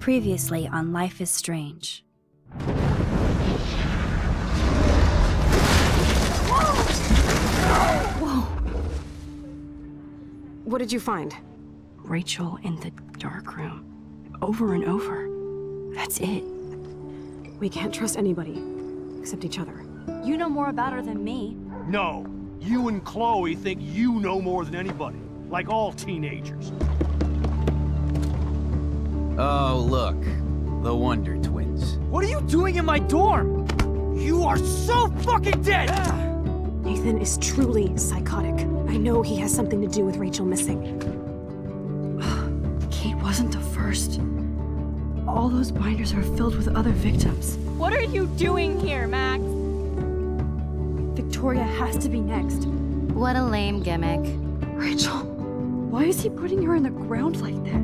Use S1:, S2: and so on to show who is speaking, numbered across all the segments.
S1: Previously on Life is Strange.
S2: Whoa! What did you find?
S3: Rachel in the dark room. Over and over. That's it.
S2: We can't trust anybody, except each other.
S1: You know more about her than me.
S4: No. You and Chloe think you know more than anybody. Like all teenagers.
S5: Oh, look. The Wonder Twins.
S4: What are you doing in my dorm? You are so fucking dead!
S2: Nathan is truly psychotic. I know he has something to do with Rachel missing.
S3: Kate wasn't the first. All those binders are filled with other victims.
S6: What are you doing here, Max?
S3: Victoria has to be next.
S1: What a lame gimmick.
S3: Rachel, why is he putting her in the ground like that?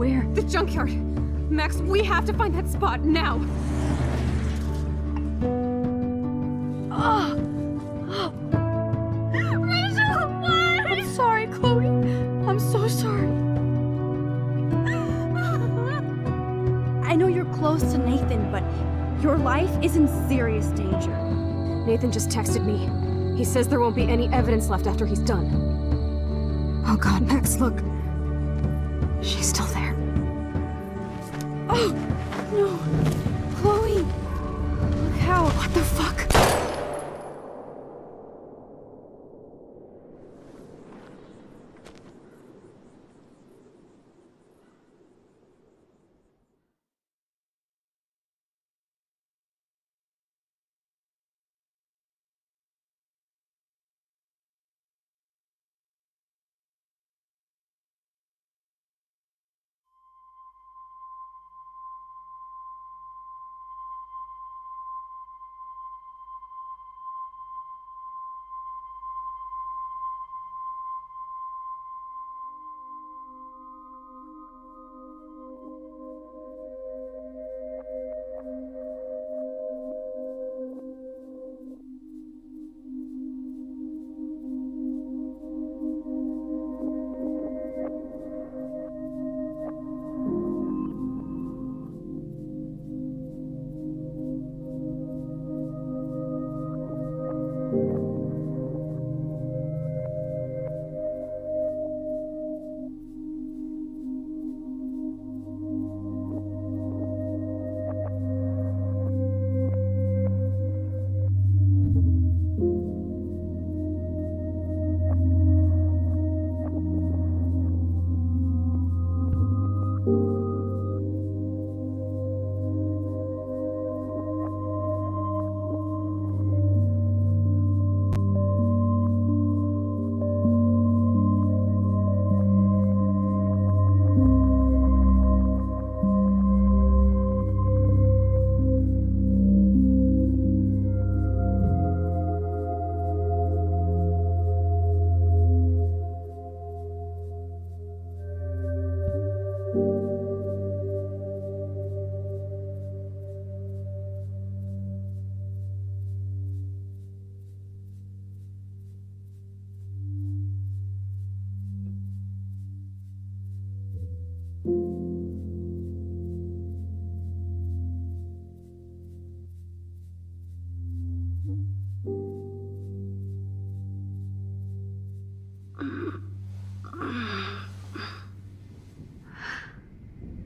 S3: Where?
S2: The junkyard! Max, we have to find that spot now!
S3: Rachel, what? I'm sorry, Chloe. I'm so sorry. I know you're close to Nathan, but your life is in serious danger.
S2: Nathan just texted me. He says there won't be any evidence left after he's done. Oh god, Max, look. She's still there.
S3: Oh, no. Chloe. Look how.
S2: What the fuck?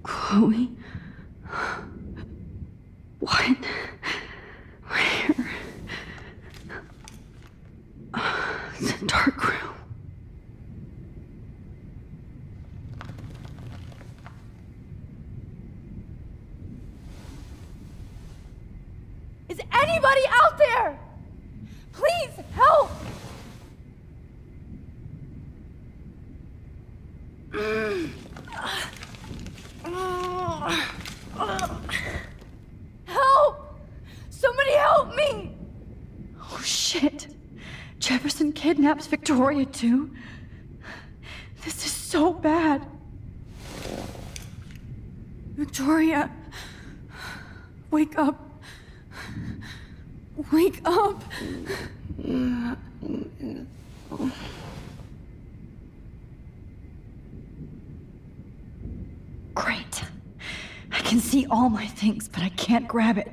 S3: Chloe? What? Where? It's a dark room.
S6: Is anybody out there? Please help! Help! Somebody help me!
S3: Oh shit. Jefferson kidnaps Victoria too? This is so bad. Victoria, wake up. Wake up. Great. I can see all my things, but I can't grab it.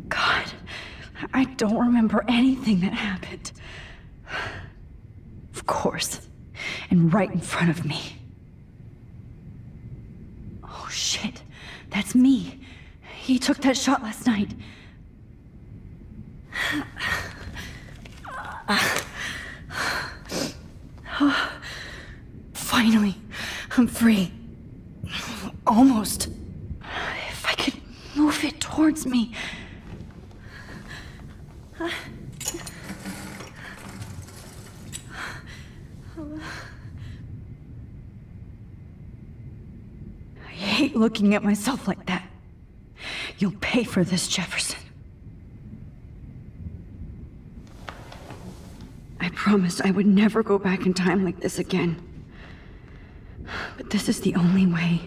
S3: God, I don't remember anything that happened. Of course, and right in front of me. Oh shit, that's me. He took that shot last night. Finally, I'm free. Almost. If I could move it towards me. I hate looking at myself like that. You'll pay for this, Jefferson. I promised I would never go back in time like this again. But this is the only way.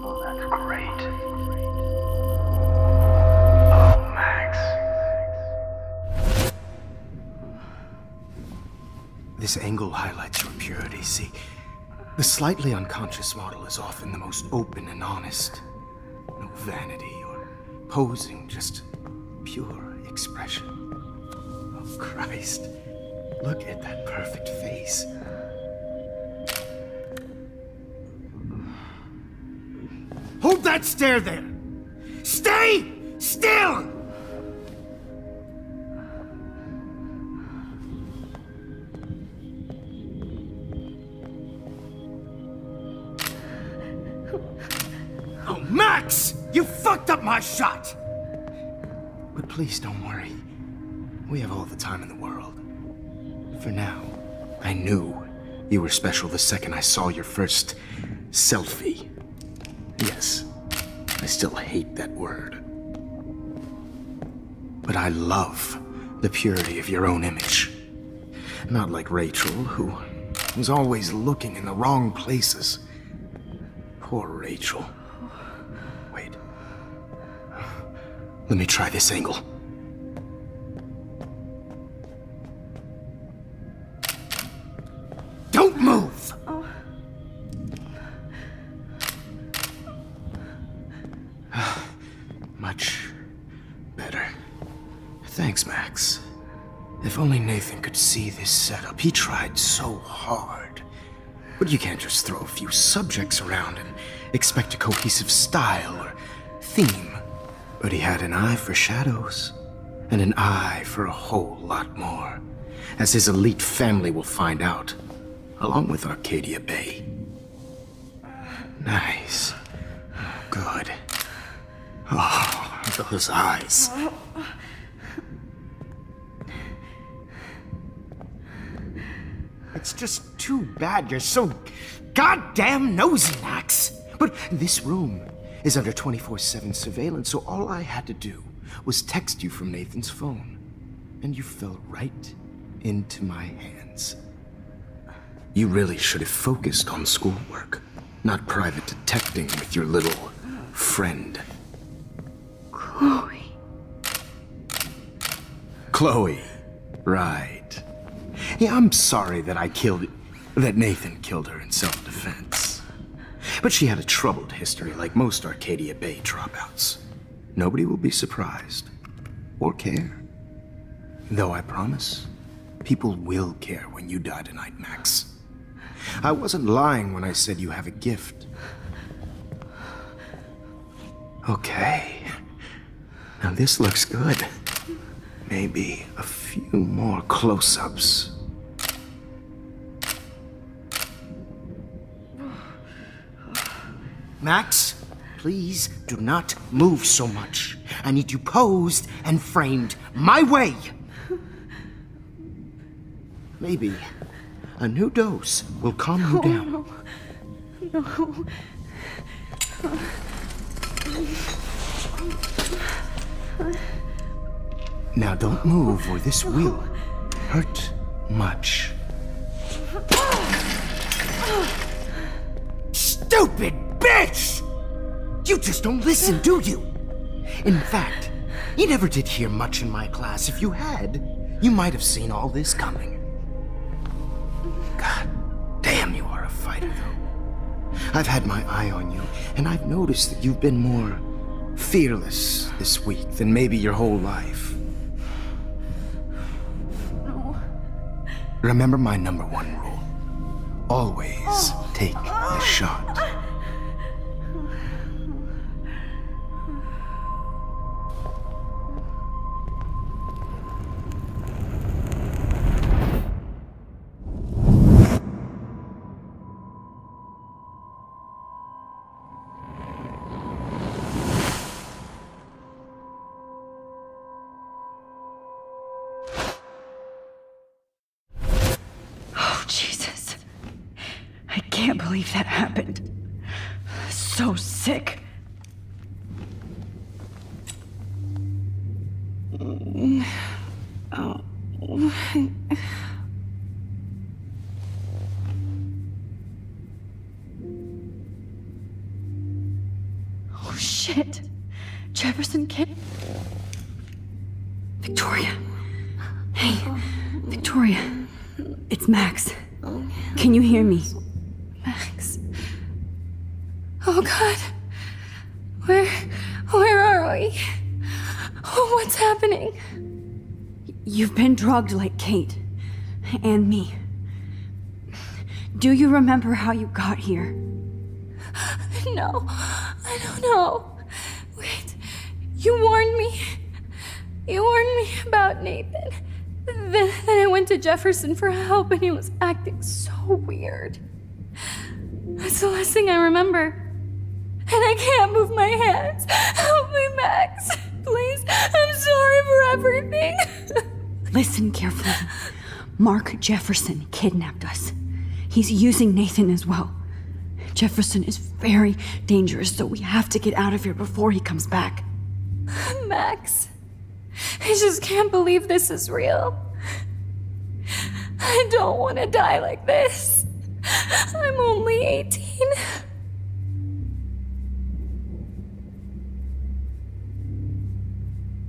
S7: Oh, that's great. Oh, Max.
S8: This angle highlights your purity, see? The slightly unconscious model is often the most open and honest. No vanity or posing, just pure expression. Oh, Christ. Look at that perfect face. Hold that stare there! Stay still! Oh, Max! You fucked up my shot! But please don't worry. We have all the time in the world. For now, I knew you were special the second I saw your first selfie. Yes, I still hate that word. But I love the purity of your own image. Not like Rachel, who was always looking in the wrong places. Poor Rachel. Wait. Let me try this angle. Don't move! Much better. Thanks, Max. If only Nathan could see this setup. He tried so hard. But you can't just throw a few subjects around and expect a cohesive style or theme. But he had an eye for shadows, and an eye for a whole lot more, as his elite family will find out, along with Arcadia Bay. Nice. Good. Oh, those eyes. It's just too bad you're so goddamn nosy, Max. But this room is under 24/7 surveillance, so all I had to do was text you from Nathan's phone. And you fell right into my hands. You really should have focused on schoolwork, not private detecting with your little friend.
S3: Chloe.
S8: Chloe. Right. Yeah, I'm sorry that that Nathan killed her in self-defense. But she had a troubled history like most Arcadia Bay dropouts. Nobody will be surprised. Or care. Though I promise, people will care when you die tonight, Max. I wasn't lying when I said you have a gift. Okay. Now this looks good. Maybe a few more close-ups. Max, please do not move so much. I need you posed and framed my way. Maybe a new dose will calm you down.
S3: No.
S8: Now don't move or this will hurt much. Stupid bitch! You just don't listen, do you? In fact, you never did hear much in my class. If you had, you might have seen all this coming. God damn, you are a fighter, though. I've had my eye on you, and I've noticed that you've been more fearless this week than maybe your whole life.
S3: No.
S8: Remember my #1 rule. Always take the shot.
S3: Jesus. I can't believe that happened. So sick. Oh. Oh shit. Jefferson kid. Victoria. Hey, Victoria. It's Max. Can you hear me?
S2: Max. Oh God. Where are we? Oh, what's happening?
S3: You've been drugged like Kate. And me. Do you remember how you got here?
S2: No, I don't know. Wait, you warned me. You warned me about Nathan. Then I went to Jefferson for help and he was acting so weird. That's the last thing I remember. And I can't move my hands. Help me, Max. Please, I'm sorry for everything.
S3: Listen carefully. Mark Jefferson kidnapped us. He's using Nathan as well. Jefferson is very dangerous, so we have to get out of here before he comes back.
S2: Max, I just can't believe this is real. I don't want to die like this. I'm only 18.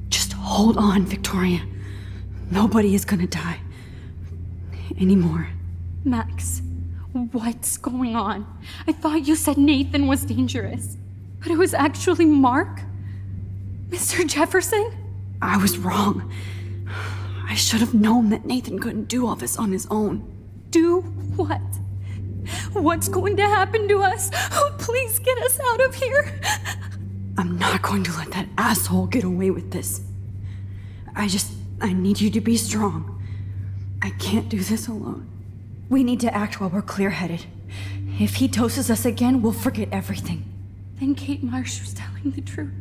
S3: Just hold on, Victoria. Nobody is gonna die. Anymore.
S2: Max, what's going on? I thought you said Nathan was dangerous, but it was actually Mark? Mr. Jefferson?
S3: I was wrong. I should have known that Nathan couldn't do all this on his own.
S2: Do what? What's going to happen to us? Oh, please get us out of here.
S3: I'm not going to let that asshole get away with this. I need you to be strong. I can't do this alone. We need to act while we're clear-headed. If he doses us again, we'll forget everything.
S2: Then Kate Marsh was telling the truth.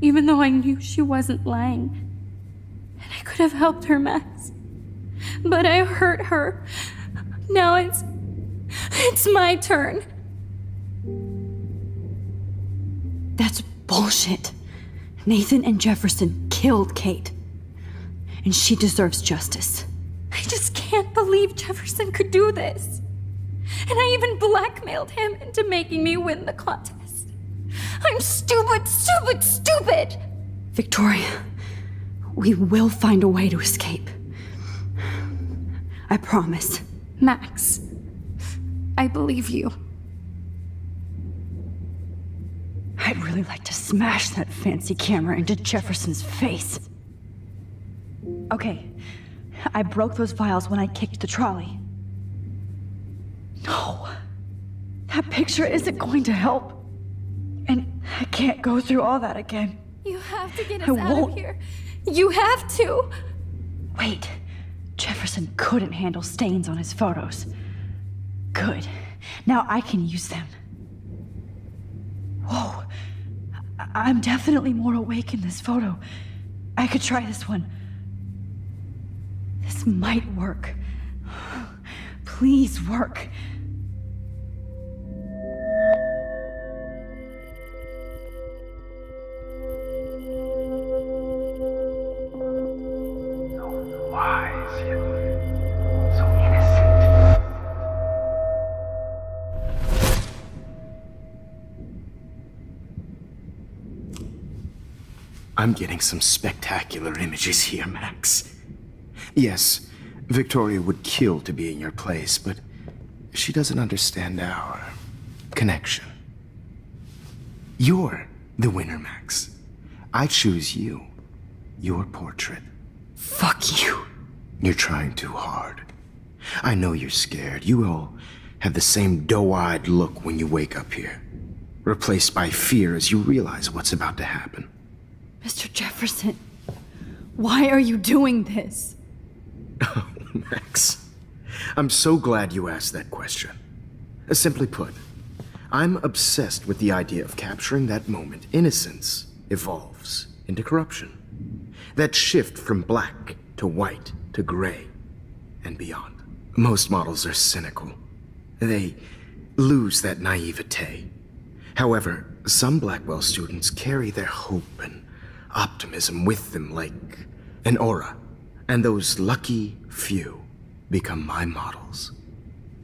S2: Even though I knew she wasn't lying. And I could have helped her, Max. But I hurt her. Now it's my turn.
S3: That's bullshit. Nathan and Jefferson killed Kate. And she deserves justice.
S2: I just can't believe Jefferson could do this. And I even blackmailed him into making me win the contest. I'm stupid!
S3: Victoria, we will find a way to escape. I promise.
S2: Max, I believe you.
S3: I'd really like to smash that fancy camera into Jefferson's face. Okay, I broke those files when I kicked the trolley. No, that picture isn't going to help. And I can't go through all that again.
S2: You have to get us
S3: I
S2: out
S3: won't.
S2: of here. You have to.
S3: Wait, Jefferson couldn't handle stains on his photos. Good. Now I can use them. Whoa. I'm definitely more awake in this photo. I could try this one. This might work. Please work.
S7: So wise yet so innocent.
S8: I'm getting some spectacular images here, Max. Yes, Victoria would kill to be in your place, but she doesn't understand our connection. You're the winner, Max. I choose you. Your portrait.
S3: Fuck you.
S8: You're trying too hard. I know you're scared. You all have the same doe-eyed look when you wake up here, replaced by fear as you realize what's about to happen.
S3: Mr. Jefferson, why are you doing this?
S8: Oh, Max. I'm so glad you asked that question. Simply put, I'm obsessed with the idea of capturing that moment innocence evolves into corruption. That shift from black to white to gray and beyond. Most models are cynical. They lose that naivete. However, some Blackwell students carry their hope and optimism with them like an aura. And those lucky few become my models.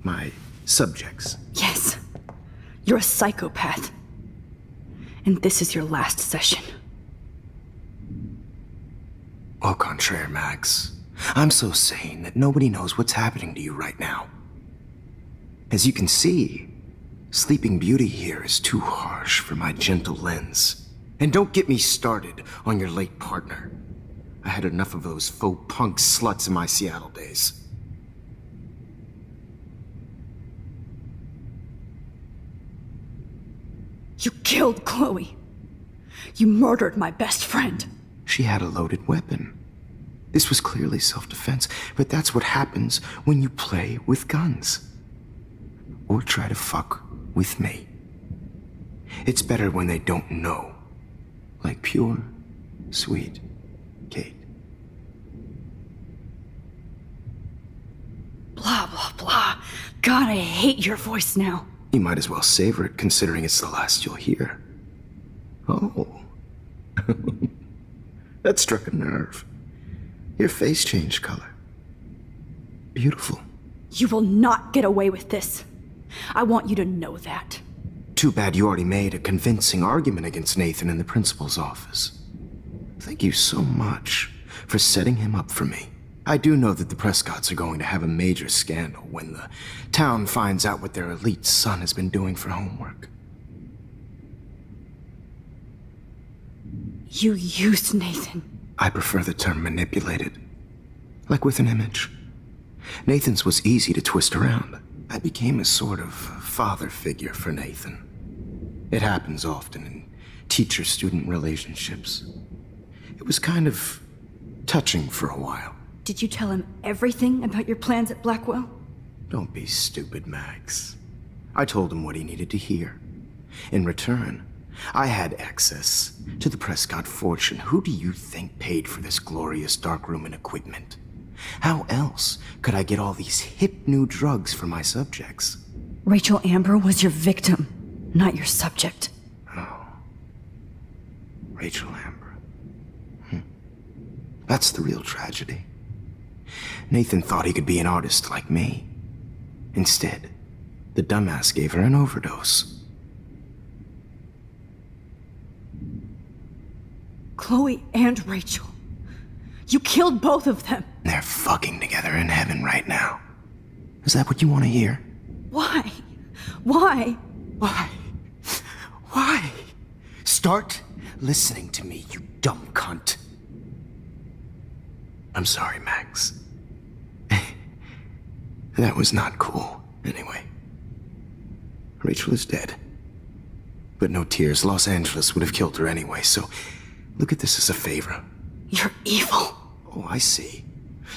S8: My subjects.
S3: Yes. You're a psychopath. And this is your last session.
S8: Au contraire, Max. I'm so sane that nobody knows what's happening to you right now. As you can see, Sleeping Beauty here is too harsh for my gentle lens. And don't get me started on your late partner. I had enough of those faux punk sluts in my Seattle days.
S3: You killed Chloe. You murdered my best friend.
S8: She had a loaded weapon. This was clearly self-defense, but that's what happens when you play with guns. Or try to fuck with me. It's better when they don't know. Like pure, sweet Kate.
S3: Blah, blah, blah. God, I hate your voice now.
S8: You might as well savor it, considering it's the last you'll hear. Oh. That struck a nerve. Your face changed color. Beautiful.
S3: You will not get away with this. I want you to know that.
S8: Too bad you already made a convincing argument against Nathan in the principal's office. Thank you so much for setting him up for me. I do know that the Prescotts are going to have a major scandal when the town finds out what their elite son has been doing for homework.
S3: You used Nathan.
S8: I prefer the term manipulated. Like with an image. Nathan's was easy to twist around. I became a sort of father figure for Nathan. It happens often in teacher-student relationships. It was kind of touching for a while.
S3: Did you tell him everything about your plans at Blackwell?
S8: Don't be stupid, Max. I told him what he needed to hear. In return, I had access to the Prescott fortune. Who do you think paid for this glorious darkroom and equipment? How else could I get all these hip new drugs for my subjects?
S3: Rachel Amber was your victim, not your subject.
S8: Oh. Rachel Amber. That's the real tragedy. Nathan thought he could be an artist like me. Instead, the dumbass gave her an overdose.
S3: Chloe and Rachel. You killed both of them.
S8: They're fucking together in heaven right now. Is that what you want to hear?
S3: Why? Why?
S8: Why? Why? Start listening to me, you dumb cunt. I'm sorry, Max. That was not cool, anyway. Rachel is dead. But no tears. Los Angeles would have killed her anyway, so look at this as a favor.
S3: You're evil.
S8: Oh, I see.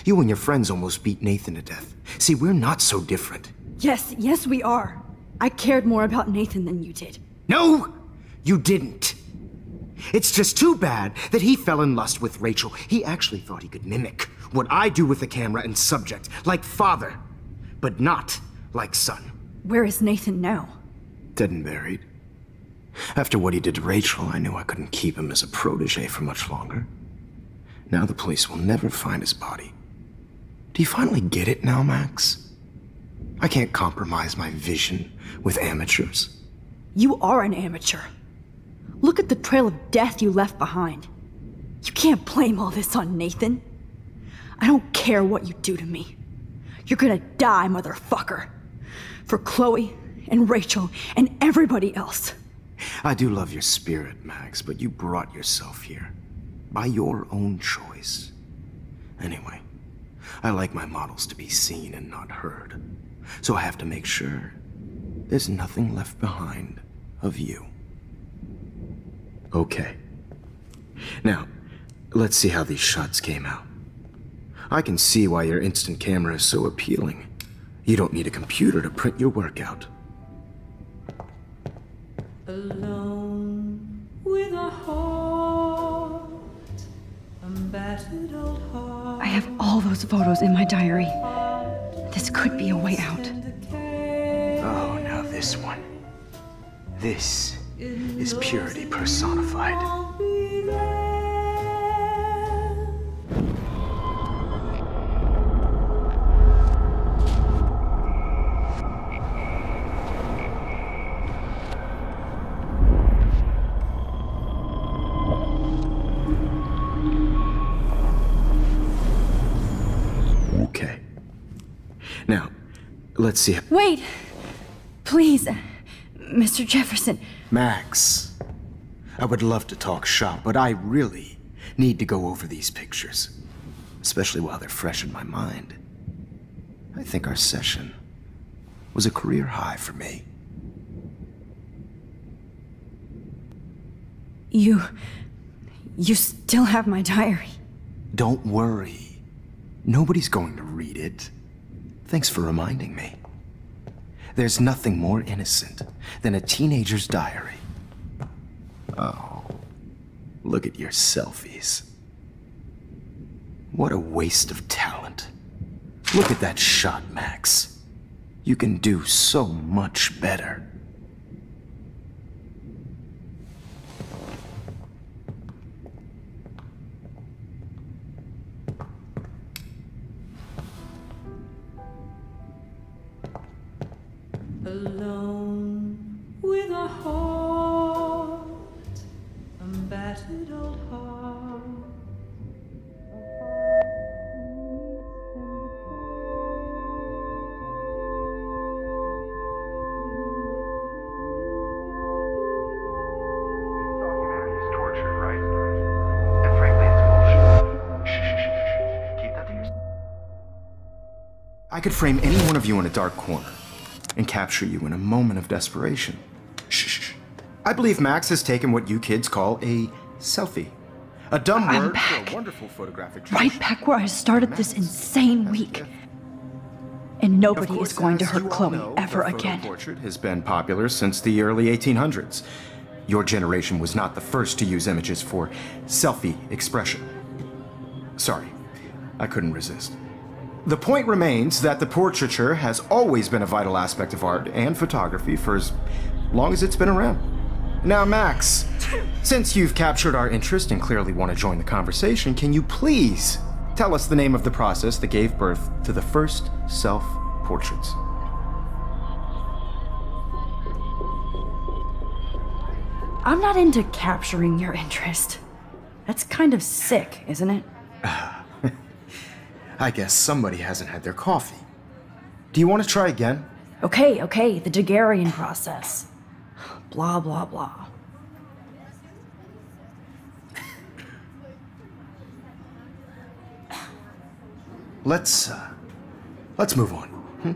S8: You and your friends almost beat Nathan to death. See, we're not so different.
S3: Yes, we are. I cared more about Nathan than you did.
S8: No! You didn't. It's just too bad that he fell in lust with Rachel. He actually thought he could mimic what I do with the camera and subject, like father, but not like son.
S3: Where is Nathan now?
S8: Dead and buried. After what he did to Rachel, I knew I couldn't keep him as a protege for much longer. Now the police will never find his body. Do you finally get it now, Max? I can't compromise my vision with amateurs.
S3: You are an amateur. Look at the trail of death you left behind. You can't blame all this on Nathan. I don't care what you do to me. You're gonna die, motherfucker. For Chloe and Rachel and everybody else.
S8: I do love your spirit, Max, but you brought yourself here. By your own choice. Anyway, I like my models to be seen and not heard. So I have to make sure there's nothing left behind of you. Okay. Now, let's see how these shots came out. I can see why your instant camera is so appealing. You don't need a computer to print your work out.
S9: Alone with a heart, a battered old heart.
S3: I have all those photos in my diary. This could be a way out.
S8: Oh, now this one. This is purity personified. Okay. Now, let's see.
S3: Wait! Please, Mr. Jefferson.
S8: Max, I would love to talk shop, but I really need to go over these pictures, especially while they're fresh in my mind. I think our session was a career high for me.
S3: You still have my diary.
S8: Don't worry. Nobody's going to read it. Thanks for reminding me. There's nothing more innocent than a teenager's diary. Oh, look at your selfies. What a waste of talent. Look at that shot, Max. You can do so much better.
S9: Alone with a heart, a battered old heart.
S7: Humanity is torture, right? And frankly, it's bullshit. Shh. Keep that to yourself.
S8: I could frame any one of you in a dark corner and capture you in a moment of desperation. Shh. I believe Max has taken what you kids call a selfie. A dumb word for a wonderful photographic tradition.
S3: Right back where I started this insane week. And nobody is going to hurt Chloe ever again.
S8: The portrait has been popular since the early 1800s. Your generation was not the first to use images for selfie expression. Sorry, I couldn't resist. The point remains that the portraiture has always been a vital aspect of art and photography for as long as it's been around. Now, Max, since you've captured our interest and clearly want to join the conversation, can you please tell us the name of the process that gave birth to the first self-portraits?
S3: I'm not into capturing your interest. That's kind of sick, isn't it?
S8: I guess somebody hasn't had their coffee. Do you want to try again?
S3: Okay, the Daguerrean process. Blah, blah, blah.
S8: Let's move on.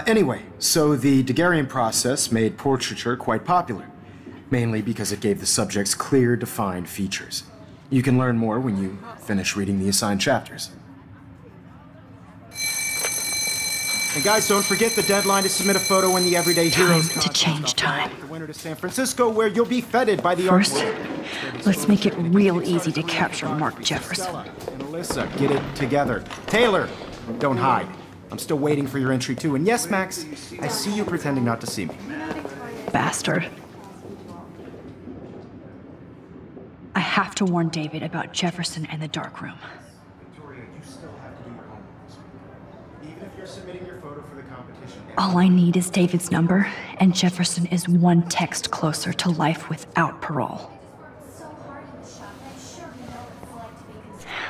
S8: Anyway, so the Daguerrean process made portraiture quite popular, mainly because it gave the subjects clear, defined features. You can learn more when you finish reading the assigned chapters. And guys, don't forget the deadline to submit a photo in the Everyday Heroes
S3: Time to
S8: contest.
S3: change time.
S8: The winner to San Francisco, where you'll be feted by the
S3: First,
S8: art world.
S3: let's make it real easy to capture Mark Jefferson.
S8: Stella and Alyssa, get it together. Taylor, don't hide. I'm still waiting for your entry too. And yes, Max, I see you pretending not to see me.
S3: Bastard. I have to warn David about Jefferson and the dark room.
S8: Victoria, you still have to do your homework. Even if you're submitting your photo for the competition.
S3: All I need is David's number, and Jefferson is one text closer to life without parole.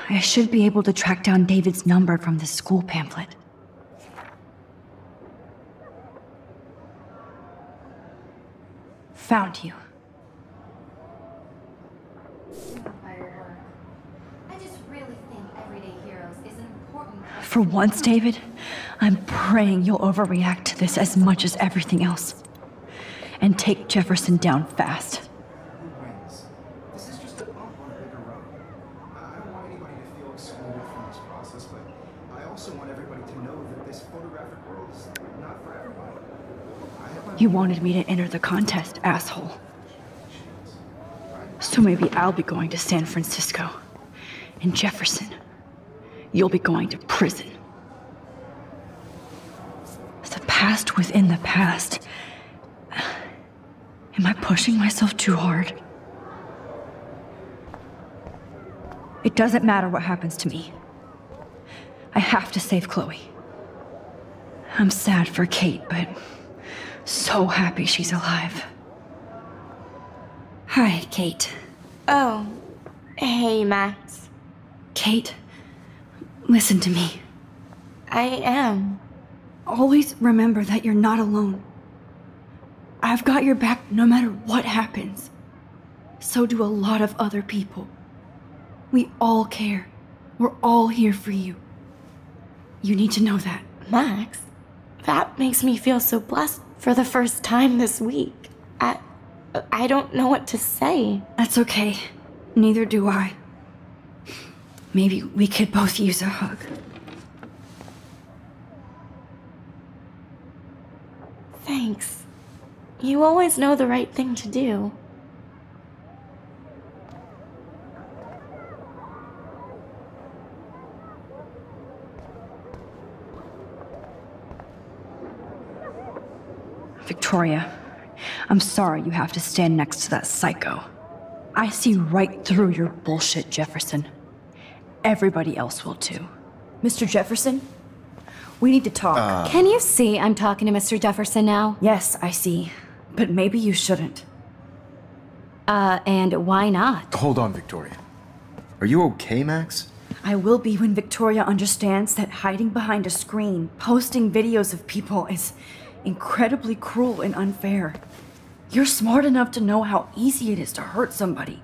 S3: I should be able to track down David's number from the school pamphlet. Found you. For once, David, I'm praying you'll overreact to this as much as everything else. And take Jefferson down fast.
S8: Who wins? This is just a bump on a bigger road. I don't want anybody to feel excluded from this process, but I also want everybody to know that this photographic world is not for everybody.
S3: You wanted me to enter the contest, asshole. So maybe I'll be going to San Francisco. And Jefferson, you'll be going to prison. The past within the past. Am I pushing myself too hard? It doesn't matter what happens to me. I have to save Chloe. I'm sad for Kate, but so happy she's alive. Hi, Kate.
S2: Oh, hey, Max.
S3: Kate, listen to me.
S2: I am.
S3: Always remember that you're not alone. I've got your back no matter what happens. So do a lot of other people. We all care. We're all here for you. You need to know that.
S2: Max, that makes me feel so blessed for the first time this week. I don't know what to say.
S3: That's okay. Neither do I. Maybe we could both use a hug.
S2: Thanks. You always know the right thing to do.
S3: Victoria, I'm sorry you have to stand next to that psycho. I see right through your bullshit, Jefferson. Everybody else will too. Mr. Jefferson? We need to talk.
S1: Can you see I'm talking to Mr. Jefferson now?
S3: Yes, I see. But maybe you shouldn't.
S1: And why not?
S10: Hold on, Victoria. Are you okay, Max?
S3: I will be when Victoria understands that hiding behind a screen, posting videos of people is incredibly cruel and unfair. You're smart enough to know how easy it is to hurt somebody,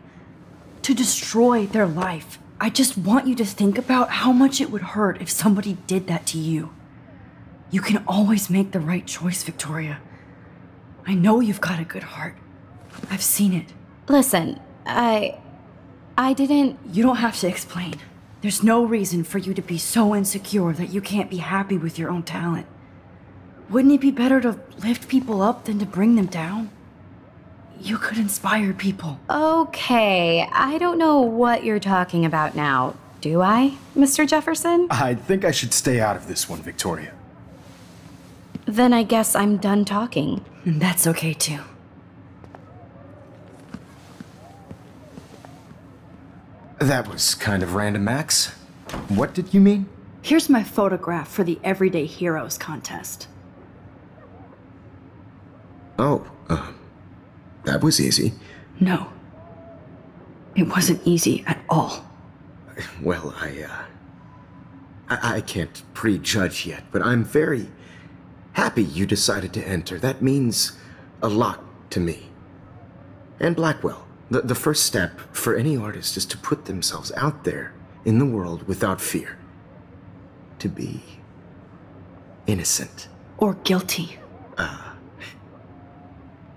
S3: to destroy their life. I just want you to think about how much it would hurt if somebody did that to you. You can always make the right choice, Victoria. I know you've got a good heart. I've seen it.
S1: Listen, I didn't...
S3: You don't have to explain. There's no reason for you to be so insecure that you can't be happy with your own talent. Wouldn't it be better to lift people up than to bring them down? You could inspire people.
S1: Okay, I don't know what you're talking about now. Do I, Mr. Jefferson?
S10: I think I should stay out of this one, Victoria.
S1: Then I guess I'm done talking.
S3: And that's okay too.
S10: That was kind of random, Max. What did you mean?
S3: Here's my photograph for the Everyday Heroes contest.
S8: Oh, that was easy.
S3: No. It wasn't easy at all.
S8: Well, I can't prejudge yet, but I'm very happy you decided to enter. That means a lot to me. And Blackwell. The first step for any artist is to put themselves out there in the world without fear. To be innocent.
S3: Or guilty.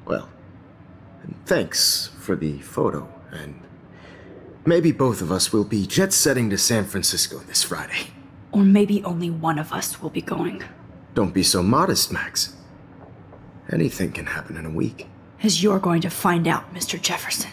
S8: Well, thanks for the photo, and maybe both of us will be jet-setting to San Francisco this Friday.
S3: Or maybe only one of us will be going.
S10: Don't be so modest, Max. Anything can happen in a week.
S3: As you're going to find out, Mr. Jefferson.